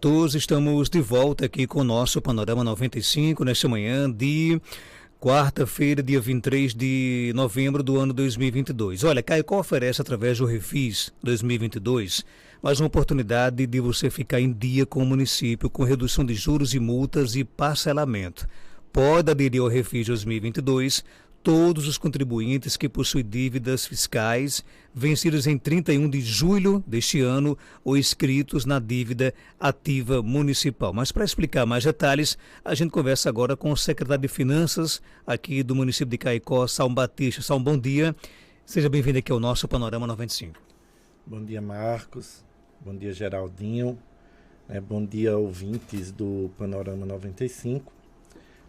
Todos estamos de volta aqui com o nosso Panorama 95, nesta manhã de quarta-feira, dia 23 de novembro do ano 2022. Olha, Caicó oferece através do Refis 2022 mais uma oportunidade de você ficar em dia com o município com redução de juros e multas e parcelamento. Pode aderir ao Refis 2022 todos os contribuintes que possuem dívidas fiscais vencidas em 31 de julho deste ano ou inscritos na dívida ativa municipal. Mas para explicar mais detalhes, a gente conversa agora com o secretário de Finanças aqui do município de Caicó, Salmo Batista. Salmo, bom dia. Seja bem-vindo aqui ao nosso Panorama 95. Bom dia, Marcos. Bom dia, Geraldinho. Bom dia, ouvintes do Panorama 95.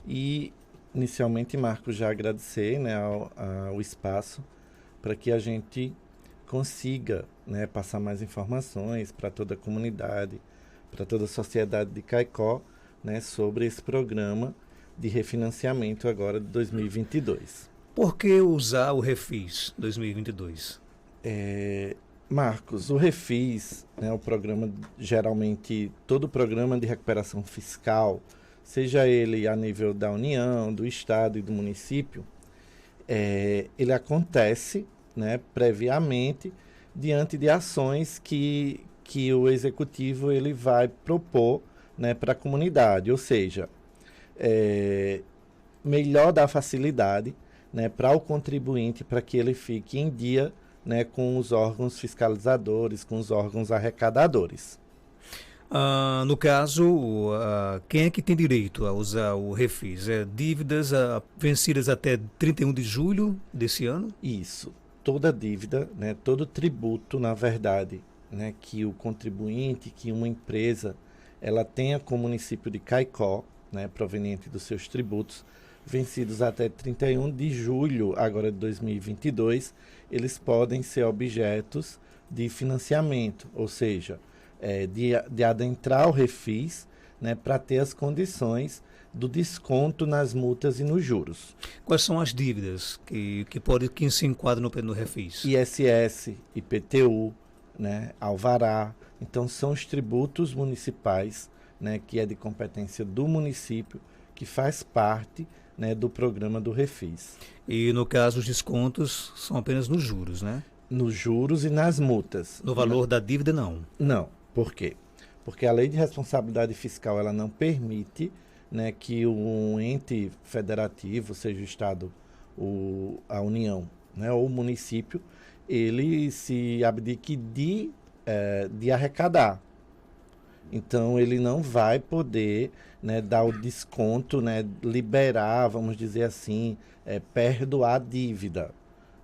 E inicialmente, Marcos, já agradecer ao espaço para que a gente consiga passar mais informações para toda a comunidade, para toda a sociedade de Caicó, sobre esse programa de refinanciamento agora de 2022. Por que usar o Refis 2022? Marcos, o Refis, o programa, geralmente, todo programa de recuperação fiscal, seja ele a nível da União, do Estado e do município, ele acontece previamente diante de ações que o Executivo ele vai propor para a comunidade, ou seja, melhor dar facilidade para o contribuinte para que ele fique em dia com os órgãos fiscalizadores, com os órgãos arrecadadores. No caso, quem é que tem direito a usar o Refis? Dívidas vencidas até 31 de julho desse ano? Isso. Toda dívida, todo tributo, na verdade, que o contribuinte, que uma empresa, ela tenha com o município de Caicó, proveniente dos seus tributos, vencidos até 31 de julho agora de 2022, eles podem ser objetos de financiamento, ou seja, de adentrar o Refis para ter as condições do desconto nas multas e nos juros. Quais são as dívidas que se enquadram no Refis? ISS, IPTU, Alvará. Então, são os tributos municipais, que é de competência do município, que faz parte do programa do Refis. E, no caso, os descontos são apenas nos juros, né? Nos juros e nas multas. No valor da dívida, não? Não. Por quê? Porque a lei de responsabilidade fiscal ela não permite que um ente federativo, seja o Estado, a União, ou o município, ele se abdique de arrecadar. Então, ele não vai poder dar o desconto, liberar, vamos dizer assim, perdoar a dívida.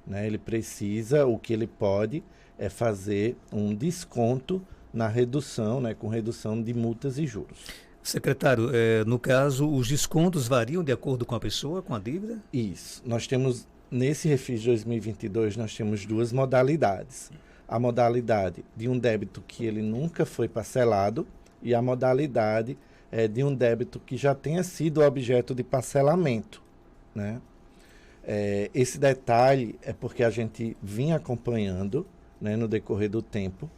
Ele precisa, o que ele pode é fazer um desconto na redução, com redução de multas e juros. Secretário, no caso, os descontos variam de acordo com a pessoa, com a dívida? Isso. Nós temos, nesse Refis 2022, nós temos duas modalidades. A modalidade de um débito que ele nunca foi parcelado e a modalidade de um débito que já tenha sido objeto de parcelamento, Esse detalhe é porque a gente vinha acompanhando, no decorrer do tempo,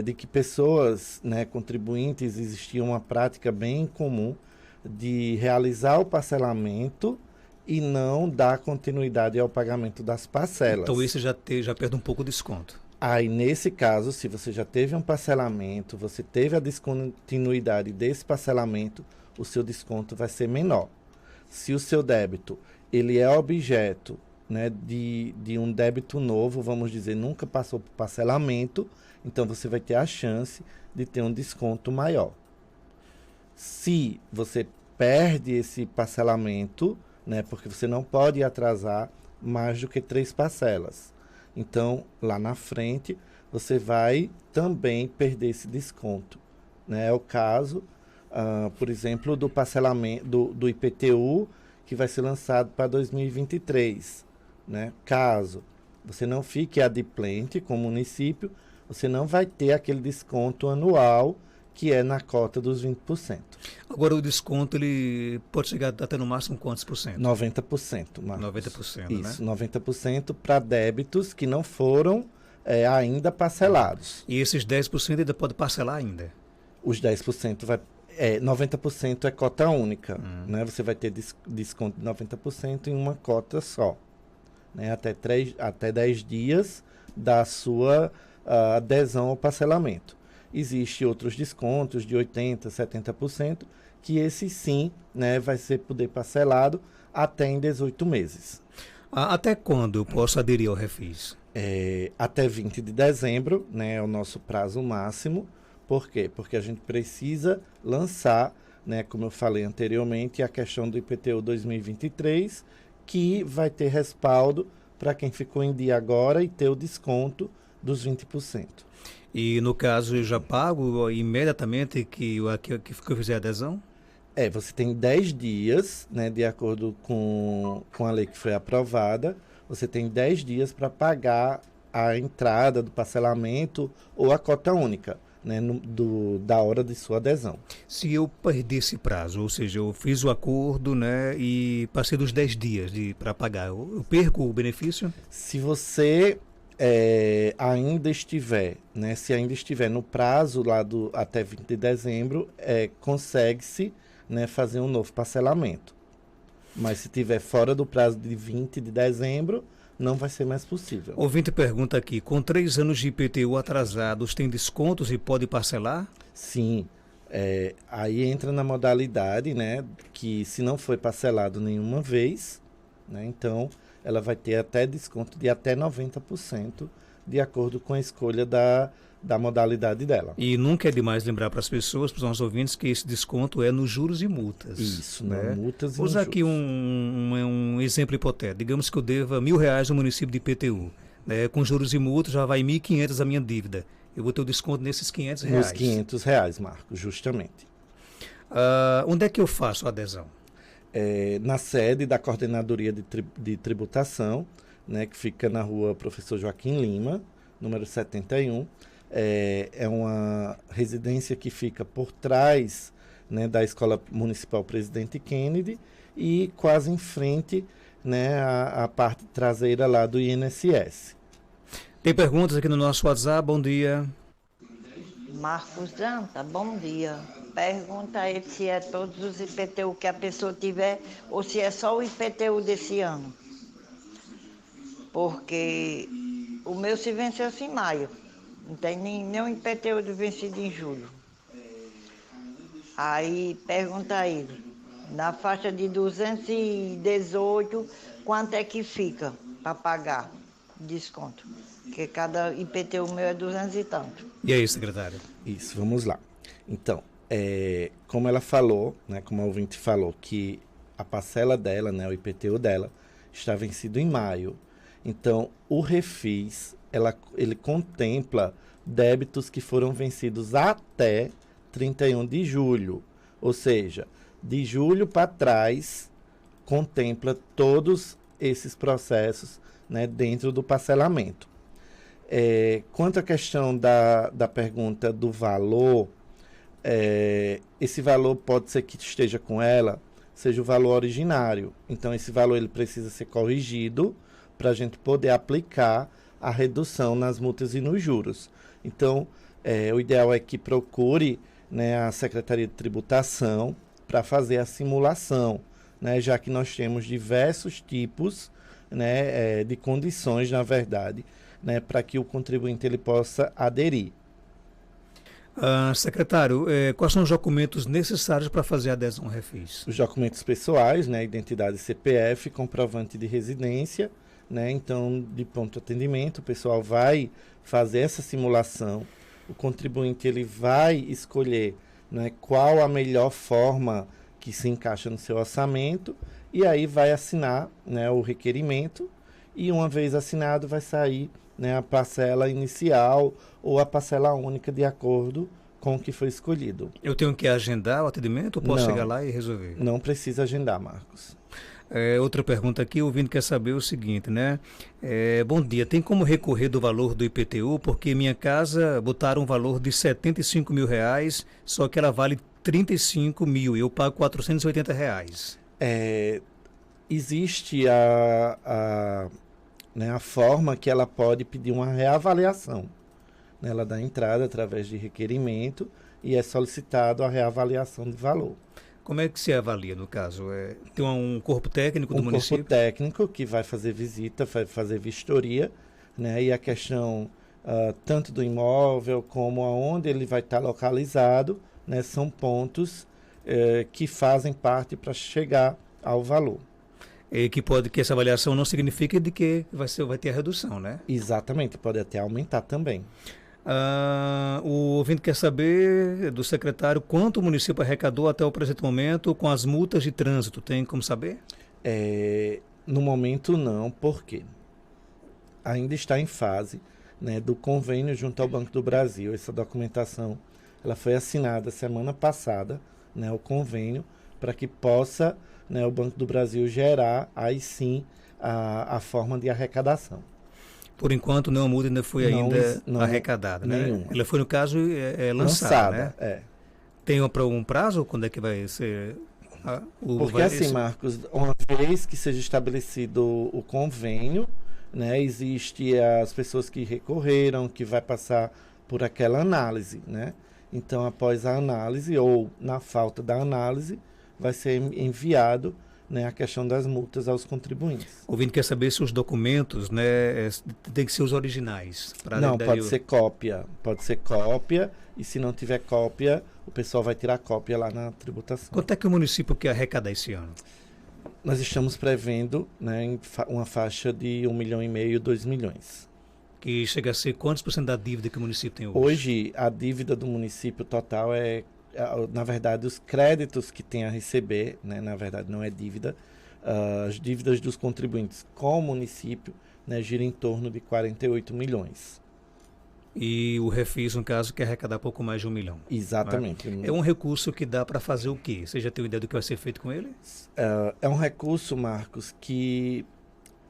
de que pessoas, contribuintes, existia uma prática bem comum de realizar o parcelamento e não dar continuidade ao pagamento das parcelas. Então isso já perde um pouco o desconto. Aí, nesse caso, se você já teve um parcelamento, você teve a descontinuidade desse parcelamento, o seu desconto vai ser menor. Se o seu débito ele é objeto de um débito novo, vamos dizer, nunca passou por parcelamento, então você vai ter a chance de ter um desconto maior. Se você perde esse parcelamento, porque você não pode atrasar mais do que 3 parcelas. Então, lá na frente, você vai também perder esse desconto. É o caso, por exemplo, do parcelamento do IPTU, que vai ser lançado para 2023. Caso você não fique adimplente com o município, você não vai ter aquele desconto anual que é na cota dos 20%. Agora, o desconto ele pode chegar até no máximo quantos por cento? 90%. Marcos. 90%, Isso, 90% para débitos que não foram ainda parcelados. E esses 10% ainda pode parcelar ainda? Os 10% 90% é cota única, né? Você vai ter desconto de 90% em uma cota só, né? Até 10 dias da sua adesão ao parcelamento. Existem outros descontos de 80%, 70%, que esse sim, né, vai ser poder parcelado até em 18 meses. Até quando eu posso aderir ao Refis? Até 20 de dezembro, né, é o nosso prazo máximo. Por quê? Porque a gente precisa lançar, né, como eu falei anteriormente, a questão do IPTU 2023, que vai ter respaldo para quem ficou em dia agora e ter o desconto dos 20%. E no caso eu já pago imediatamente que eu fizer a adesão? Você tem 10 dias, né, de acordo com a lei que foi aprovada, você tem 10 dias para pagar a entrada do parcelamento ou a cota única, né, da hora de sua adesão. Se eu perder esse prazo, ou seja, eu fiz o acordo, né, e passei dos 10 dias para pagar, eu perco o benefício? Se você ainda estiver, né, se ainda estiver no prazo lá até 20 de dezembro, consegue-se, né, fazer um novo parcelamento. Mas se estiver fora do prazo de 20 de dezembro, não vai ser mais possível. Ouvinte pergunta aqui, com 3 anos de IPTU atrasados, tem descontos e pode parcelar? Sim, aí entra na modalidade, né, que se não foi parcelado nenhuma vez, né, então ela vai ter até desconto de até 90%, de acordo com a escolha da modalidade dela. E nunca é demais lembrar para as pessoas, para os nossos ouvintes, que esse desconto é nos juros e multas. Isso, né? Multas e Vou usar aqui um exemplo hipotético. Digamos que eu deva R$1.000 no município de IPTU. Né? Com juros e multas já vai R$1.500 a minha dívida. Eu vou ter o desconto nesses R$500. Nos R$500, Marcos, justamente. Onde é que eu faço a adesão? Na sede da Coordenadoria de Tributação, né, que fica na rua Professor Joaquim Lima, número 71. É uma residência que fica por trás, né, da Escola Municipal Presidente Kennedy e quase em frente, né, a parte traseira lá do INSS. Tem perguntas aqui no nosso WhatsApp. Bom dia. Marcos Janta, bom dia. Pergunta a ele se é todos os IPTU que a pessoa tiver ou se é só o IPTU desse ano. Porque o meu se venceu-se em maio. Não tem nenhum IPTU vencido em julho. Aí pergunta a ele, na faixa de 218, quanto é que fica para pagar desconto? Porque cada IPTU meu é 200 e tanto. E aí, secretário? Isso, vamos lá. Então, como ela falou, né, como a ouvinte falou, que a parcela dela, né, o IPTU dela, está vencido em maio. Então, o Refis, ele contempla débitos que foram vencidos até 31 de julho. Ou seja, de julho para trás, contempla todos esses processos, né, dentro do parcelamento. Quanto à questão da pergunta do valor, esse valor pode ser que esteja com ela, seja o valor originário. Então, esse valor ele precisa ser corrigido para a gente poder aplicar a redução nas multas e nos juros. Então, o ideal é que procure, né, a Secretaria de Tributação para fazer a simulação, né, já que nós temos diversos tipos, né, de condições, na verdade, né, para que o contribuinte ele possa aderir. Secretário, quais são os documentos necessários para fazer a adesão ao Refis? Os documentos pessoais, né, identidade CPF, comprovante de residência, né, então, de pronto atendimento, o pessoal vai fazer essa simulação, o contribuinte ele vai escolher, né, qual a melhor forma que se encaixa no seu orçamento e aí vai assinar, né, o requerimento e uma vez assinado vai sair, né, a parcela inicial ou a parcela única de acordo com o que foi escolhido. Eu tenho que agendar o atendimento ou posso Não, chegar lá e resolver? Não precisa agendar, Marcos. Outra pergunta aqui, o ouvinte quer saber o seguinte, né? Bom dia, tem como recorrer do valor do IPTU? Porque minha casa botaram um valor de R$75.000, só que ela vale 35 mil e eu pago R$480. Existe né, a forma que ela pode pedir uma reavaliação. Né? Ela dá entrada através de requerimento e é solicitado a reavaliação de valor. Como é que se avalia, no caso? Tem um corpo técnico do município? Um corpo técnico que vai fazer visita, vai fazer vistoria, né? E a questão tanto do imóvel como aonde ele vai estar localizado, né? São pontos que fazem parte para chegar ao valor. E que essa avaliação não significa de que vai ter a redução, né? Exatamente, pode até aumentar também. O ouvinte quer saber do secretário quanto o município arrecadou até o presente momento com as multas de trânsito. Tem como saber? No momento não, porque ainda está em fase, né, do convênio junto ao Banco do Brasil. Essa documentação ela foi assinada semana passada, né, o convênio, para que possa, né, o Banco do Brasil gerar aí sim a forma de arrecadação. Por enquanto, nenhuma multa ainda foi arrecadada, né? Nenhuma. Ela foi, no caso, lançada, né? Tem um prazo? Quando é que vai ser? Porque assim, Marcos, uma vez que seja estabelecido o convênio, né, existe as pessoas que recorreram, que vai passar por aquela análise, né? Então, após a análise ou na falta da análise, vai ser enviado, né, a questão das multas aos contribuintes. O ouvinte quer saber se os documentos, né, tem que ser os originais. Não, pode ser cópia. Pode ser cópia, e se não tiver cópia, o pessoal vai tirar cópia lá na tributação. Quanto é que o município quer arrecadar esse ano? Nós estamos prevendo, né, uma faixa de 1,5 milhão, 2 milhões. Que chega a ser quantos por cento da dívida que o município tem hoje? Hoje, a dívida do município total na verdade, os créditos que tem a receber, né, na verdade não é dívida, as dívidas dos contribuintes com o município, né, gira em torno de 48 milhões. E o Refis, no caso, quer arrecadar pouco mais de 1 milhão. Exatamente. É um recurso que dá para fazer o quê? Você já tem uma ideia do que vai ser feito com ele? É um recurso, Marcos, que,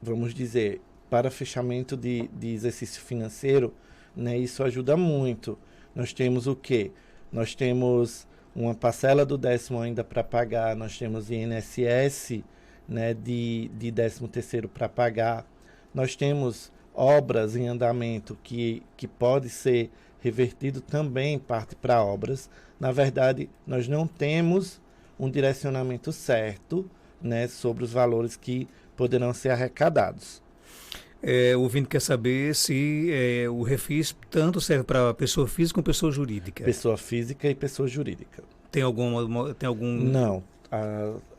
vamos dizer, para fechamento de exercício financeiro, né, isso ajuda muito. Nós temos o quê? Nós temos uma parcela do 10º ainda para pagar, nós temos INSS, né, de 13º para pagar, nós temos obras em andamento que pode ser revertido também parte para obras. Na verdade, nós não temos um direcionamento certo, né, sobre os valores que poderão ser arrecadados. O ouvinte quer saber se o Refis tanto serve para pessoa física como pessoa jurídica. Pessoa física e pessoa jurídica. Tem algum... Não,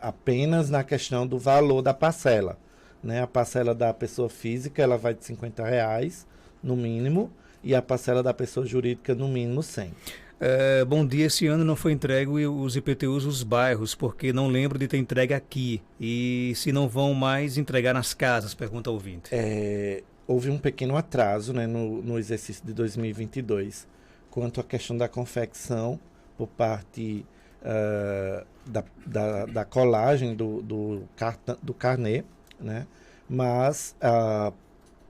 apenas na questão do valor da parcela. Né? A parcela da pessoa física ela vai de R$50 no mínimo e a parcela da pessoa jurídica no mínimo 100. Bom dia, esse ano não foi entregue os IPTUs dos bairros, porque não lembro de ter entregue aqui. E se não vão mais entregar nas casas, pergunta o ouvinte. Houve um pequeno atraso, né, no exercício de 2022, quanto à questão da confecção por parte da colagem do carnê, né? Mas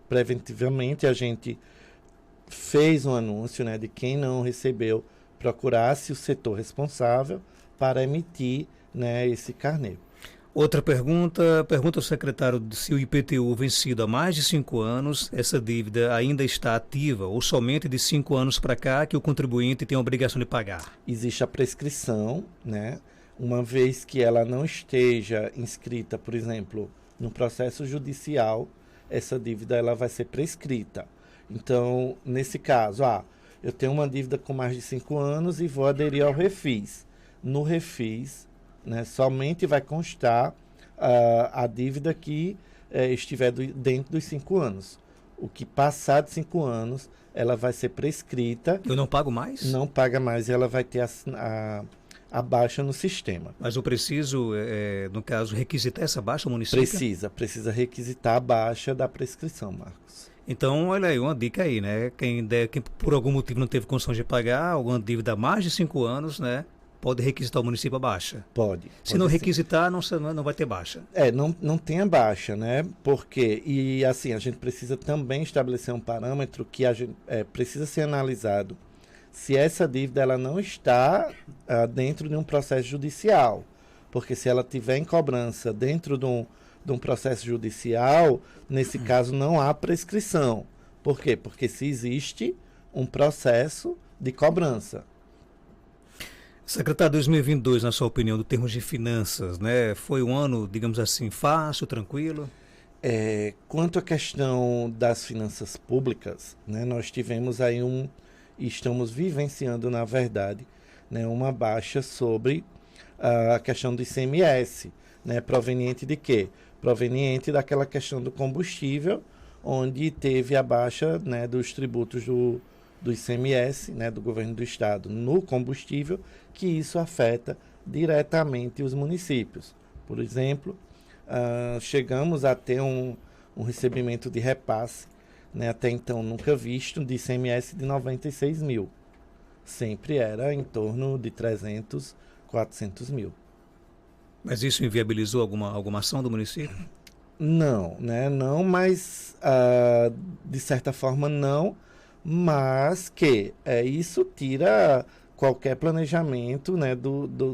preventivamente a gente fez um anúncio, né, de quem não recebeu procurasse o setor responsável para emitir, né, esse carnê. Outra pergunta ao secretário se o IPTU vencido há mais de 5 anos, essa dívida ainda está ativa ou somente de 5 anos para cá que o contribuinte tem a obrigação de pagar? Existe a prescrição, né? Uma vez que ela não esteja inscrita, por exemplo, no processo judicial, essa dívida ela vai ser prescrita. Então, nesse caso, eu tenho uma dívida com mais de 5 anos e vou aderir ao Refis. No Refis, né, somente vai constar a dívida que estiver dentro dos 5 anos. O que passar de 5 anos, ela vai ser prescrita. Eu não pago mais? Não paga mais e ela vai ter a baixa no sistema. Mas eu preciso, no caso, requisitar essa baixa ao município? Precisa requisitar a baixa da prescrição, Marcos. Então, olha aí, uma dica aí, né? Quem por algum motivo não teve condições de pagar alguma dívida há mais de 5 anos, né? Pode requisitar o município a baixa. Pode. Se não requisitar, não vai ter baixa. Não tem a baixa, né? Porque, e assim, a gente precisa também estabelecer um parâmetro que a gente precisa ser analisado se essa dívida ela não está dentro de um processo judicial. Porque se ela tiver em cobrança dentro de um processo judicial, nesse caso não há prescrição. Por quê? Porque se existe um processo de cobrança. Secretário, 2022, na sua opinião, do termos de finanças, né? Foi um ano, digamos assim, fácil, tranquilo? Quanto à questão das finanças públicas, né, nós tivemos aí e estamos vivenciando, na verdade, né, uma baixa sobre a questão do ICMS, né, proveniente de quê? Proveniente daquela questão do combustível, onde teve a baixa, né, dos tributos do ICMS, né, do governo do estado no combustível, que isso afeta diretamente os municípios. Por exemplo, chegamos a ter um recebimento de repasse, né, até então nunca visto, de ICMS de 96 mil. Sempre era em torno de 300, 400 mil. Mas isso inviabilizou alguma ação do município? Não, né? Não, mas de certa forma não, mas que isso tira qualquer planejamento, né,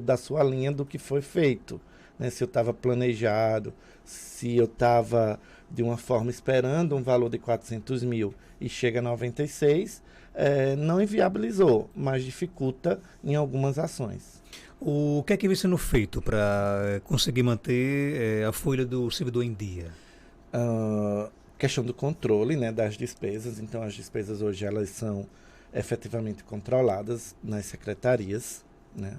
da sua linha do que foi feito. Né? Se eu estava planejado, se eu estava de uma forma esperando um valor de 400 mil e chega a 96, não inviabilizou, mas dificulta em algumas ações. O que é que vem sendo feito para conseguir manter a folha do servidor em dia? Questão do controle, né, das despesas. Então, as despesas hoje elas são efetivamente controladas nas secretarias, né?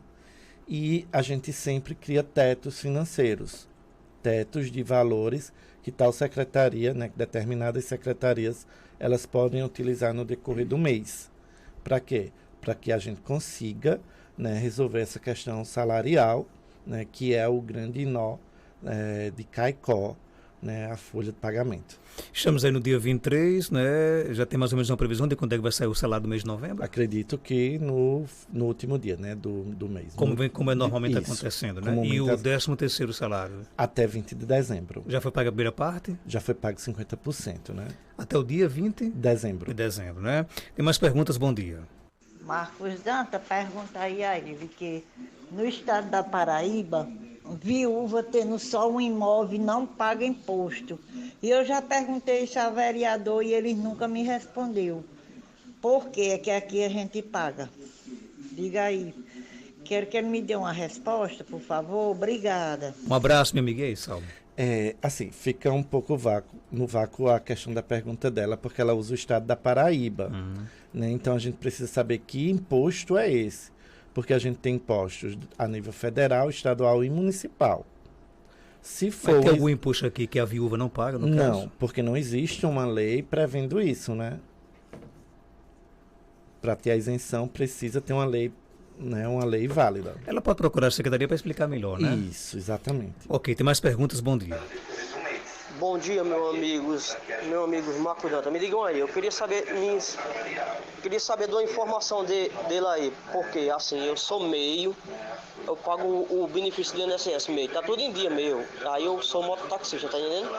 E a gente sempre cria tetos financeiros, tetos de valores que tal secretaria, né, determinadas secretarias, elas podem utilizar no decorrer do mês. Para quê? Para que a gente consiga, né, resolver essa questão salarial, né, que é o grande nó de Caicó, né, a folha de pagamento. Estamos aí no dia 23, né? Já tem mais ou menos uma previsão de quando é que vai sair o salário do mês de novembro? Acredito que no último dia, né, do mês. Como é normalmente acontecendo, né? E o 13º salário? Até 20 de dezembro. Já foi pago a primeira parte? Já foi pago 50%, né? Até o dia 20? Dezembro. De dezembro, né? Tem mais perguntas? Bom dia. Marcos Danta pergunta aí a ele que no estado da Paraíba, viúva tendo só um imóvel não paga imposto. E eu já perguntei isso ao vereador e ele nunca me respondeu. Por que é que aqui a gente paga? Diga aí. Quero que ele me dê uma resposta, por favor. Obrigada. Um abraço, minha amiga. E aí, Salmo? Assim, fica um pouco no vácuo a questão da pergunta dela, porque ela usa o estado da Paraíba. Né? Então, a gente precisa saber que imposto é esse. Porque a gente tem impostos a nível federal, estadual e municipal. Se for... Mas tem algum imposto aqui que a viúva não paga, no caso? Não, porque não existe uma lei prevendo isso, né? Para ter a isenção, precisa ter uma lei, né, uma lei válida. Ela pode procurar a secretaria para explicar melhor, né? Isso, exatamente. Ok, tem mais perguntas? Bom dia. Bom dia, meus amigos Marco Danta. Me digam aí, eu queria saber de uma informação dele aí, porque assim, eu sou meio, eu pago o benefício do INSS meio, tá tudo em dia meu. Aí eu sou mototaxista, tá entendendo?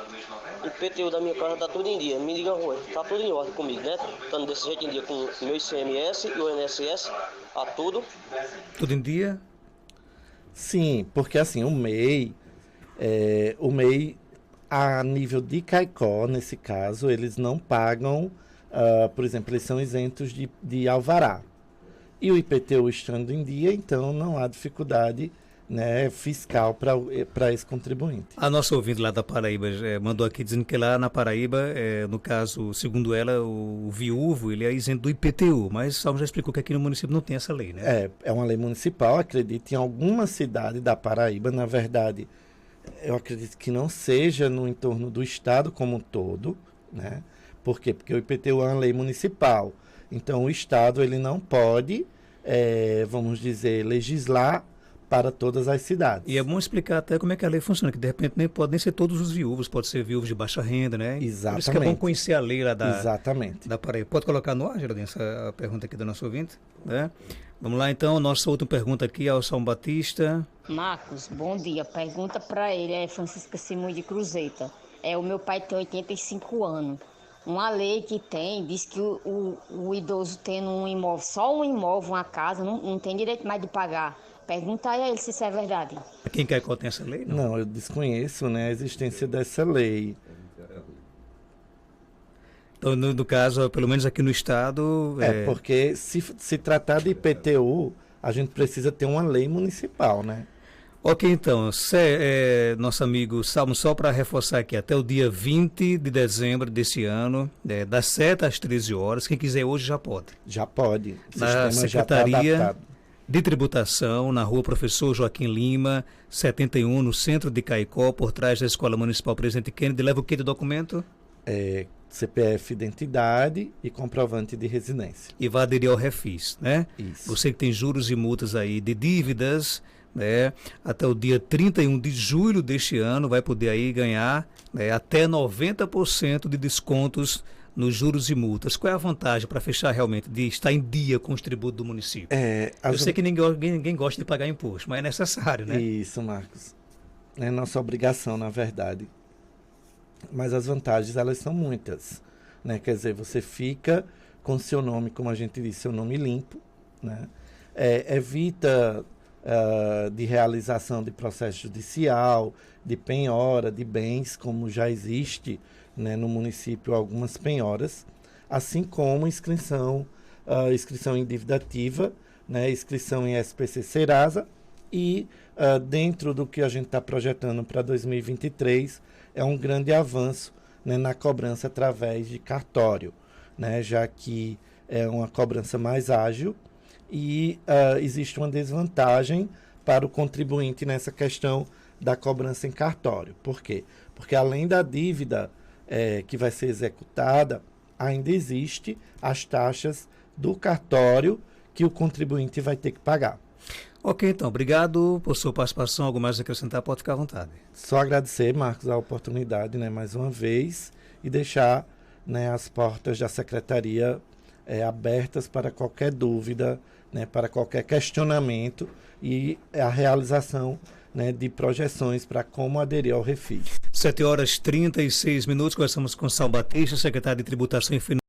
O IPTU da minha casa tá tudo em dia. Me digam, Rui, tá tudo em ordem comigo, né? Estando desse jeito em dia com o meu ICMS e o INSS, tá tudo. Tudo em dia? Sim, porque assim, o MEI a nível de Caicó, nesse caso, eles não pagam, por exemplo, eles são isentos de alvará. E o IPTU estando em dia, então não há dificuldade, né, fiscal para esse contribuinte. A nossa ouvinte lá da Paraíba mandou aqui dizendo que lá na Paraíba, no caso, segundo ela, o viúvo ele é isento do IPTU, mas o Salmo já explicou que aqui no município não tem essa lei, né? É uma lei municipal, acredito, em alguma cidade da Paraíba, na verdade, eu acredito que não seja no entorno do estado como um todo, né? Por quê? Porque o IPTU é uma lei municipal. Então, o estado ele não pode, vamos dizer, legislar para todas as cidades. E é bom explicar até como é que a lei funciona, que de repente nem podem ser todos os viúvos, pode ser viúvos de baixa renda, né? Exatamente. Por isso que é bom conhecer a lei lá da Paraíba. Pode colocar no ar, Geraldinho, essa pergunta aqui da nossa ouvinte, né? Vamos lá, então, nossa outra pergunta aqui ao São Batista. Marcos, bom dia. Pergunta para ele, Francisca Simões de Cruzeta. O meu pai tem 85 anos. Uma lei que tem, diz que o idoso tendo um imóvel, só um imóvel, uma casa, não tem direito mais de pagar. Pergunta aí a ele se isso é verdade. Quem quer que tem essa lei? Não, eu desconheço, né, a existência dessa lei. Então, no caso, pelo menos aqui no estado... Porque se tratar de IPTU, a gente precisa ter uma lei municipal, né? Ok, então, nosso amigo Salmo, só para reforçar aqui, até o dia 20 de dezembro desse ano, das 7 às 13 horas, quem quiser hoje já pode. Já pode. O Na sistema já tá Secretaria adaptado. de Tributação, na rua Professor Joaquim Lima, 71, no centro de Caicó, por trás da Escola Municipal Presidente Kennedy. Leva o que de documento? CPF identidade e comprovante de residência. E vai aderir ao Refis, né? Isso. Você que tem juros e multas aí de dívidas, né? Até o dia 31 de julho deste ano vai poder aí ganhar, né, até 90% de descontos nos juros e multas. Qual é a vantagem para fechar realmente, de estar em dia com os tributos do município? Eu sei que ninguém gosta de pagar imposto, mas é necessário, né? Isso, Marcos. É nossa obrigação, na verdade. Mas as vantagens, elas são muitas, né? Quer dizer, você fica com seu nome, como a gente disse, seu nome limpo, né? Evita de realização de processo judicial, de penhora de bens, como já existe, né, no município algumas penhoras, assim como inscrição em dívida ativa, né, inscrição em SPC Serasa e dentro do que a gente está projetando para 2023 é um grande avanço, né, na cobrança através de cartório, né, já que é uma cobrança mais ágil e existe uma desvantagem para o contribuinte nessa questão da cobrança em cartório. Por quê? Porque além da dívida que vai ser executada, ainda existe as taxas do cartório que o contribuinte vai ter que pagar. Ok, então, obrigado por sua participação. Algo mais a acrescentar, pode ficar à vontade. Só agradecer, Marcos, a oportunidade, né, mais uma vez, e deixar, né, as portas da Secretaria abertas para qualquer dúvida, né, para qualquer questionamento e a realização, né, de projeções para como aderir ao Refis. 7 horas e 36 minutos, conversamos com Sal Batista, secretário de Tributação e Finanças.